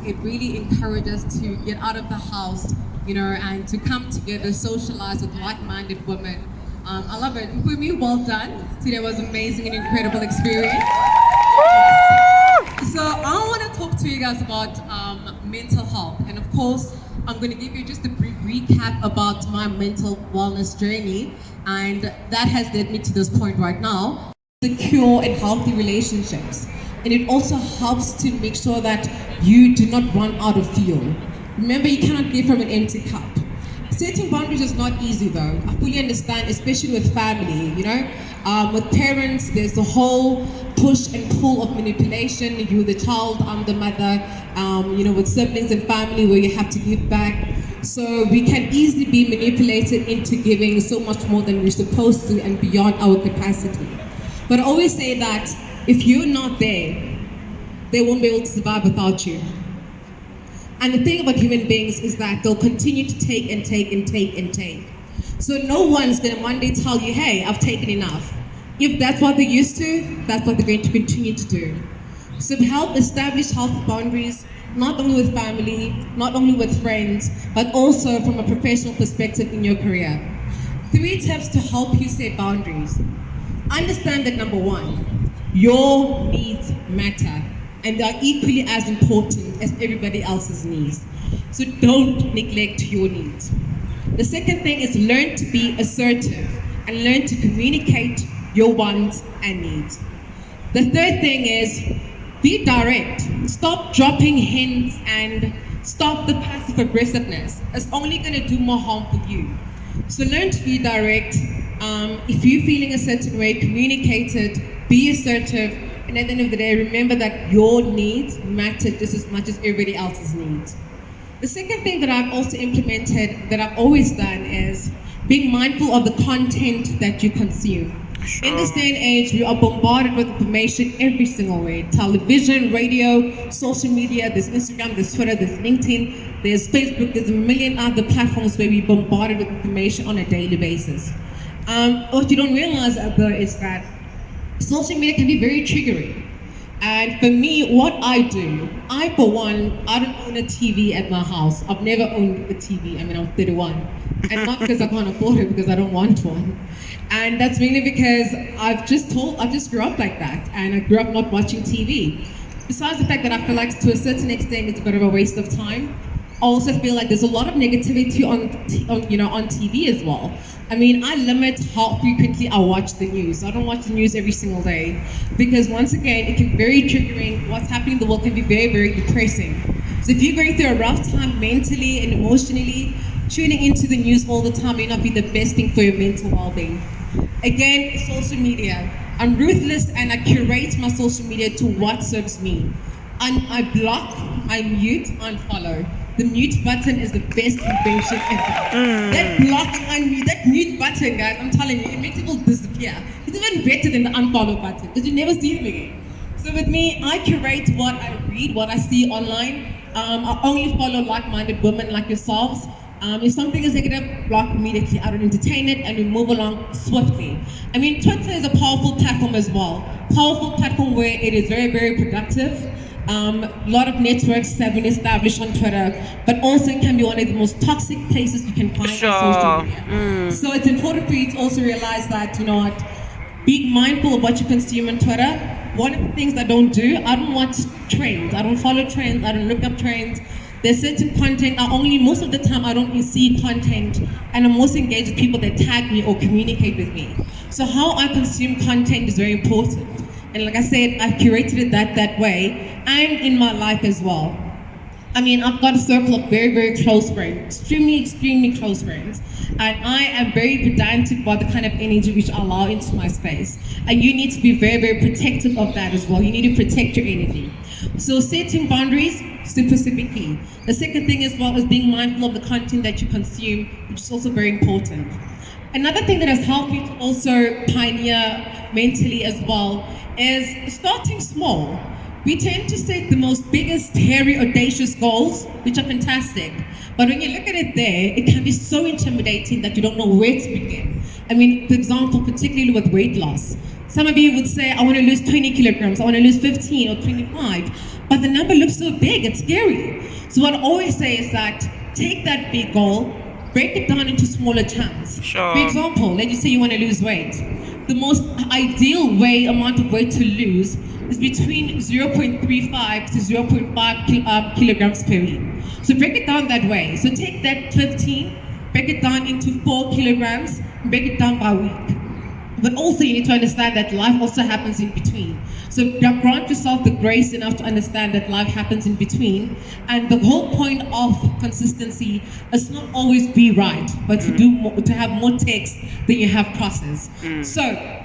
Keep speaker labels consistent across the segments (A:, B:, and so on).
A: it really encourages us to get out of the house, and to come together, socialize with like-minded women. I love it. For me, well done. Today was amazing and incredible experience. So I want to talk to you guys about mental health, and of course, I'm going to give you just a brief recap about my mental wellness journey, and that has led me to this point right now. Secure and healthy relationships, and it also helps to make sure that you do not run out of fuel. Remember, you cannot give from an empty cup. Setting boundaries is not easy though. I fully understand, especially with family, with parents, there's the whole push and pull of manipulation. You're the child, I'm the mother, with siblings and family where you have to give back. So we can easily be manipulated into giving so much more than we're supposed to and beyond our capacity. But I always say that if you're not there, they won't be able to survive without you. And the thing about human beings is that they'll continue to take and take and take and take. So no one's gonna one day tell you, hey, I've taken enough. If that's what they're used to, that's what they're going to continue to do. So help establish healthy boundaries, not only with family, not only with friends, but also from a professional perspective in your career. 3 tips to help you set boundaries. Understand that number 1, your needs matter, and they are equally as important as everybody else's needs. So don't neglect your needs. The second thing is learn to be assertive and learn to communicate your wants and needs. The third thing is be direct. Stop dropping hints and stop the passive aggressiveness. It's only going to do more harm for you. So learn to be direct. If you're feeling a certain way, communicate it, be assertive, and at the end of the day, remember that your needs matter just as much as everybody else's needs. The second thing that I've also implemented, that I've always done, is being mindful of the content that you consume. In this day and age, we are bombarded with information every single way. Television, radio, social media, there's Instagram, there's Twitter, there's LinkedIn, there's Facebook, there's a million other platforms where we're bombarded with information on a daily basis. What you don't realize though is that social media can be very triggering. And for me, what I do, for one, I don't own a TV at my house. I've never owned a TV. I'm 31. And not because I can't afford it, because I don't want one. And that's mainly because I just grew up like that. And I grew up not watching TV. Besides the fact that I feel like to a certain extent it's a bit of a waste of time, I also feel like there's a lot of negativity on TV as well. I limit how frequently I watch the news. I don't watch the news every single day because once again, it can be very triggering. What's happening in the world can be very, very depressing. So if you're going through a rough time mentally and emotionally, tuning into the news all the time may not be the best thing for your mental well-being. Again, social media. I'm ruthless and I curate my social media to what serves me. I block, I mute, unfollow. The mute button is the best invention ever. That block and unmute, that mute button, guys, I'm telling you, it makes people disappear. It's even better than the unfollow button because you never see them again. So with me, I curate what I read, what I see online. I only follow like-minded women like yourselves. If something is negative, block immediately. I don't entertain it and we move along swiftly. Twitter is a powerful platform as well. Powerful platform where it is very, very productive. A lot of networks have been established on Twitter, but also it can be one of the most toxic places you can find on social media. So it's important for you to also realize that, being mindful of what you consume on Twitter. One of the things I don't do, I don't watch trends. I don't follow trends. I don't look up trends. There's certain content, most of the time I don't see content, and I'm most engaged with people that tag me or communicate with me. So how I consume content is very important. And like I said, I've curated it that way, and in my life as well. I've got a circle of very, very close friends, extremely close friends. And I am very pedantic about the kind of energy which I allow into my space. And you need to be very, very protective of that as well. You need to protect your energy. So setting boundaries, super key. The second thing as well is being mindful of the content that you consume, which is also very important. Another thing that has helped me to also pioneer mentally as well is starting small. We tend to set the most biggest, hairy, audacious goals, which are fantastic. But when you look at it there, it can be so intimidating that you don't know where to begin. For example, particularly with weight loss. Some of you would say, I want to lose 20 kilograms, I want to lose 15 or 25, but the number looks so big, it's scary. So what I always say is that take that big goal, break it down into smaller chunks.
B: Sure.
A: For example, let's just say you want to lose weight. The most ideal amount of weight to lose is between 0.35 to 0.5 kilograms per week. So break it down that way. So take that 15, break it down into 4 kilograms, break it down by week. But also you need to understand that life also happens in between. So grant yourself the grace enough to understand that life happens in between. And the whole point of consistency is not always be right, but to have more text than you have crosses. So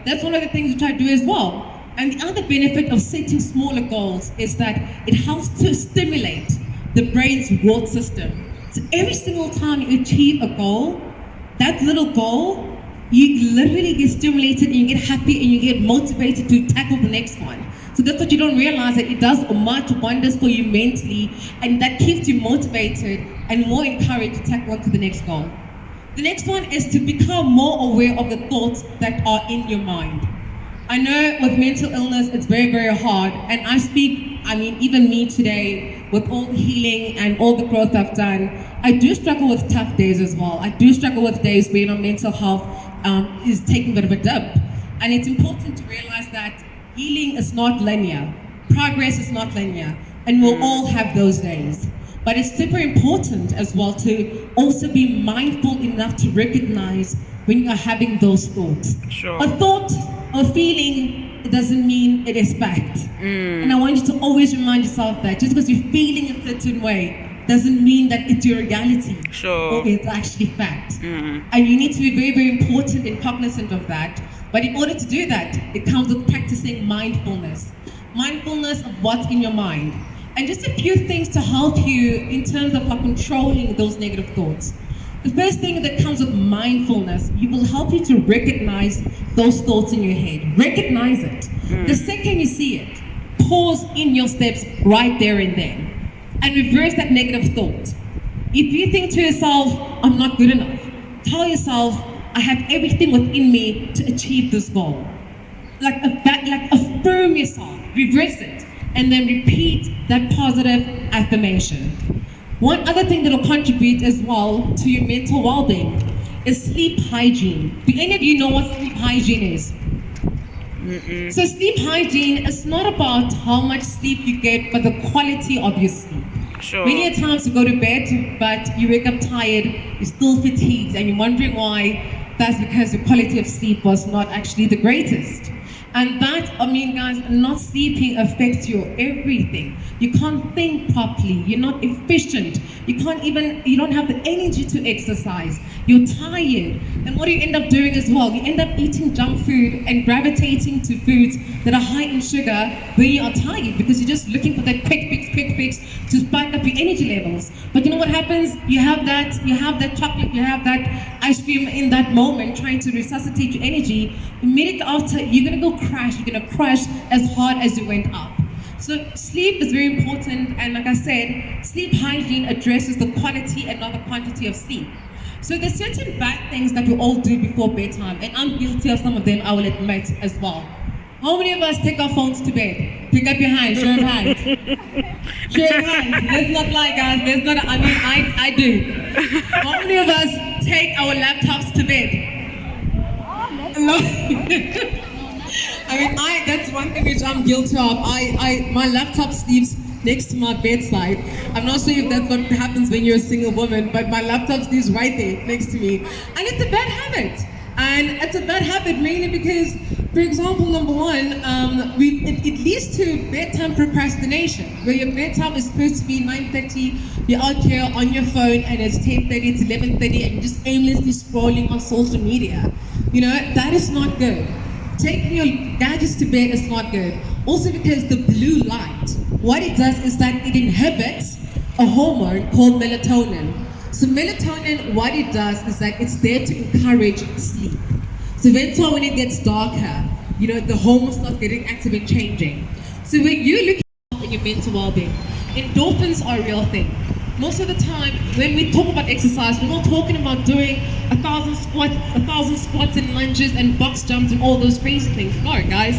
A: that's one of the things we try to do as well. And the other benefit of setting smaller goals is that it helps to stimulate the brain's reward system. So every single time you achieve a goal, that little goal, you literally get stimulated and you get happy and you get motivated to tackle the next one. So that's what you don't realize, that it does much wonders for you mentally, and that keeps you motivated and more encouraged to tackle on to the next goal. The next one is to become more aware of the thoughts that are in your mind. I know with mental illness, it's very, very hard. And even me today, with all the healing and all the growth I've done, I do struggle with tough days as well. I do struggle with days where mental health is taking a bit of a dip. And it's important to realize that healing is not linear. Progress is not linear. And we'll all have those days. But it's super important as well to also be mindful enough to recognize when you're having those thoughts.
B: Sure.
A: A thought or feeling, it doesn't mean it is fact. And I want you to always remind yourself that just because you're feeling a certain way doesn't mean that it's your reality.
B: Sure.
A: Or it's actually fact. And you need to be very, very important and cognizant of that. But in order to do that, it comes with practicing mindfulness. Mindfulness of what's in your mind. And just a few things to help you in terms of controlling those negative thoughts. The first thing that comes with mindfulness, it will help you to recognize those thoughts in your head. Recognize it. The second you see it, pause in your steps right there and then. And reverse that negative thought. If you think to yourself, I'm not good enough, tell yourself, I have everything within me to achieve this goal. Affirm yourself, reverse it, and then repeat that positive affirmation. One other thing that will contribute as well to your mental well-being is sleep hygiene. Do any of you know what sleep hygiene is? So sleep hygiene is not about how much sleep you get, but the quality of your sleep.
B: Sure.
A: Many a times you go to bed, but you wake up tired, you're still fatigued, and you're wondering why. That's because the quality of sleep was not actually the greatest. And that, guys, not sleeping affects your everything. You can't think properly, you're not efficient, you don't have the energy to exercise, you're tired. And what do you end up doing as well? You end up eating junk food and gravitating to foods that are high in sugar when you are tired, because you're just looking for that quick fix to spike up your energy levels. But you know what happens? You have that chocolate, you have that ice cream in that moment trying to resuscitate your energy. Immediately after, you're gonna go crash, you're gonna crash as hard as you went up. So sleep is very important, and like I said, sleep hygiene addresses the quality and not the quantity of sleep. So there's certain bad things that we all do before bedtime, and I'm guilty of some of them, I will admit as well. How many of us take our phones to bed? Pick up your hand, show of hands. Show of hands. Let's not lie, guys. I do. How many of us take our laptops to bed? That's one thing which I'm guilty of. My laptop sleeps next to my bedside. I'm not sure if that's what happens when you're a single woman, but my laptop sleeps right there next to me. And it's a bad habit. And it's a bad habit mainly because, for example, number one, it leads to bedtime procrastination, where your bedtime is supposed to be 9:30, you're out here on your phone and it's 10:30, it's 11:30, and you're just aimlessly scrolling on social media. That is not good. Taking your gadgets to bed is not good. Also because the blue light, what it does is that it inhibits a hormone called melatonin. So melatonin, what it does is that it's there to encourage sleep. So eventually when it gets darker, the hormones start getting active and changing. So when you're looking at your mental well-being, endorphins are a real thing. most of the time when we talk about exercise, we're not talking about doing 1,000 squats and lunges and box jumps and all those crazy things. No, guys.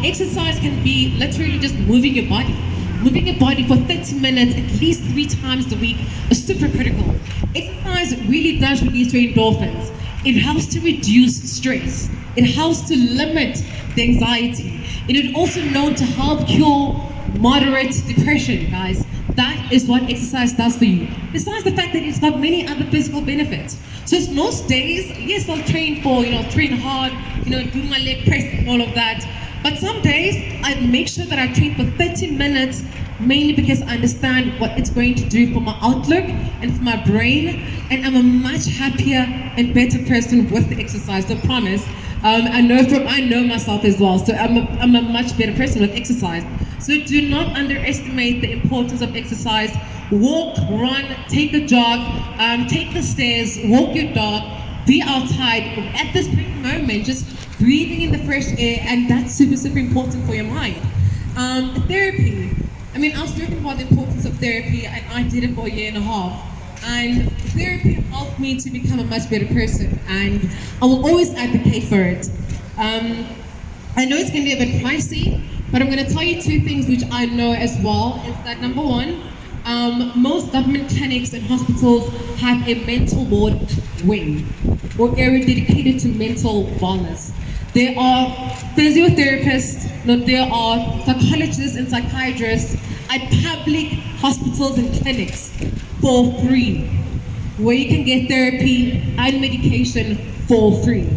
A: Exercise can be literally just moving your body. Moving your body for 30 minutes at least 3 times a week is super critical. Exercise really does release your endorphins. It helps to reduce stress. It helps to limit the anxiety. It is also known to help cure moderate depression, guys. That is what exercise does for you. Besides the fact that it's got many other physical benefits. So it's most days, yes, I'll train for, train hard, do my leg press and all of that. But some days, I make sure that I train for 30 minutes, mainly because I understand what it's going to do for my outlook and for my brain. And I'm a much happier and better person with the exercise, I promise. I know myself as well, so I'm a much better person with exercise. So do not underestimate the importance of exercise. Walk, run, take a jog, take the stairs, walk your dog, be outside at this moment, just breathing in the fresh air, and that's super, super important for your mind. Therapy. I was talking about the importance of therapy, and I did it for a year and a half. And therapy helped me to become a much better person, and I will always advocate for it. I know it's going to be a bit pricey, but I'm going to tell you 2 things which I know as well. Is that number 1, most government clinics and hospitals have a mental ward wing or area dedicated to mental wellness. There are physiotherapists, there are psychologists and psychiatrists at public hospitals and clinics for free, where you can get therapy and medication for free.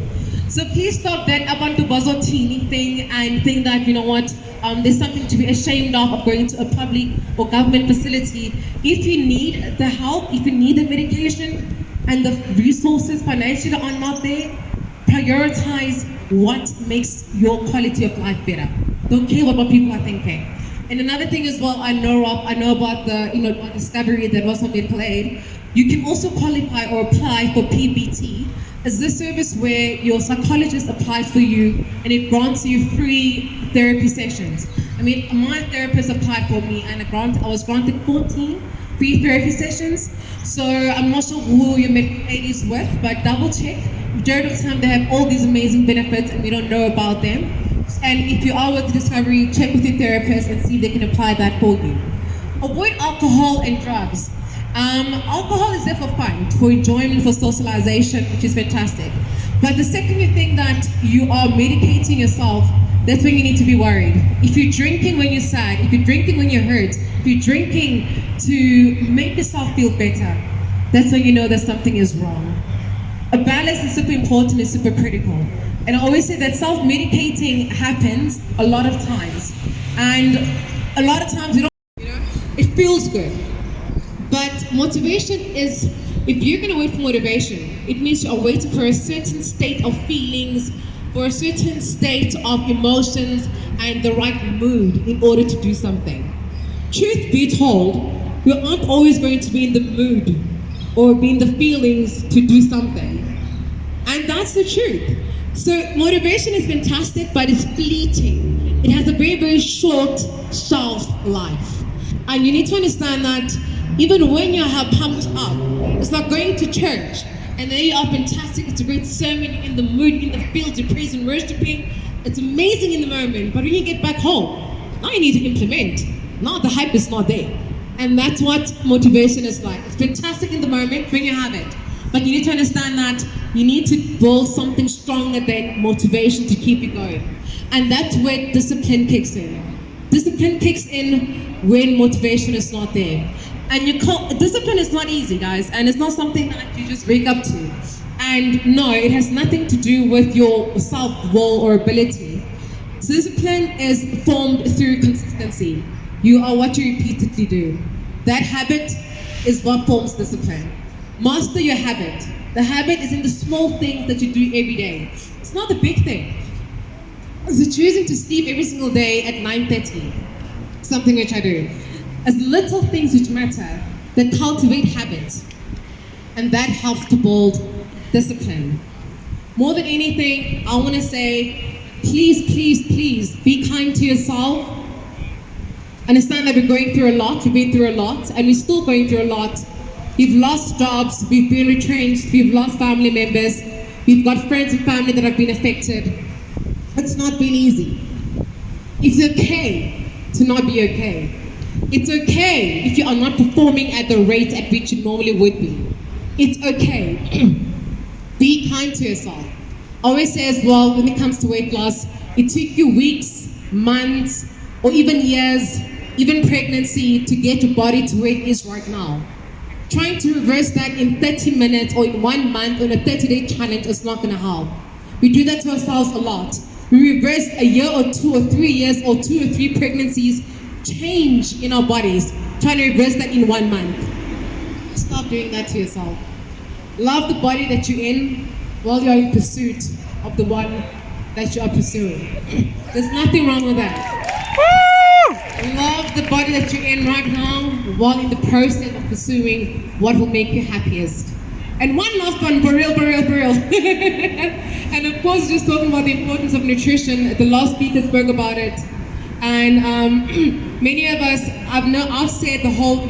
A: So please stop that abantu bazotini thing and think that, there's something to be ashamed of going to a public or government facility. If you need the help, if you need the medication and the resources financially are not there, prioritize what makes your quality of life better. Don't care what people are thinking. And another thing as well, I know about the discovery that was on medical aid. You can also qualify or apply for PBT. It's this service where your psychologist applies for you and it grants you free therapy sessions. My therapist applied for me and I was granted 14 free therapy sessions. So I'm not sure who your medical aid is with, but double check. Majority of the time they have all these amazing benefits and we don't know about them. And if you are with Discovery, check with your therapist and see if they can apply that for you. Avoid alcohol and drugs. Alcohol is there for fun, for enjoyment, for socialization, which is fantastic. But the second you think that you are medicating yourself, that's when you need to be worried. If you're drinking when you're sad, if you're drinking when you're hurt, if you're drinking to make yourself feel better, that's when you know that something is wrong. A balance is super important, it's super critical. And I always say that self-medicating happens a lot of times. And a lot of times it feels good. But motivation is, if you're gonna wait for motivation, it means you're waiting for a certain state of feelings, for a certain state of emotions and the right mood in order to do something. Truth be told, we aren't always going to be in the mood or be in the feelings to do something. And that's the truth. So motivation is fantastic, but it's fleeting. It has a very, very short shelf life. And you need to understand that even when you're pumped up, it's like going to church and then you are fantastic, it's a great sermon, you're in the mood, in the field, you're praising, worshiping. It's amazing in the moment, but when you get back home, now you need to implement. Now the hype is not there. And that's what motivation is like. It's fantastic in the moment when you have it. But you need to understand that you need to build something stronger than motivation to keep you going. And that's where discipline kicks in. Discipline kicks in when motivation is not there. And discipline is not easy, guys, and it's not something that you just wake up to. And no, it has nothing to do with your self-will or ability. So discipline is formed through consistency. You are what you repeatedly do. That habit is what forms discipline. Master your habit. The habit is in the small things that you do every day. It's not the big thing. It's choosing to sleep every single day at 9:30, something which I do. As little things which matter that cultivate habits, and that helps to build discipline. More than anything, I want to say, please, please, please be kind to yourself. Understand that we're going through a lot, we've been through a lot, and we're still going through a lot. We've lost jobs, we've been retrenched, we've lost family members, we've got friends and family that have been affected. It's not been easy. It's okay to not be okay. It's okay if you are not performing at the rate at which you normally would be. It's okay. Be kind to yourself. I always say as well, when it comes to weight loss, it took you weeks, months, or even years, even pregnancy, to get your body to where it is right now. Trying to reverse that in 30 minutes or in 1 month or in a 30-day challenge is not gonna help. We do that to ourselves a lot. We reverse a year or 2 or 3 years or 2 or 3 pregnancies, change in our bodies, trying to reverse that in 1 month. Stop doing that to yourself. Love the body that you're in while you're in pursuit of the one that you are pursuing. There's nothing wrong with that. Love the body that you're in right now while in the process of pursuing what will make you happiest. And one last one, for real. And of course, just talking about the importance of nutrition, the last speaker spoke about it. And many of us, I've said the whole,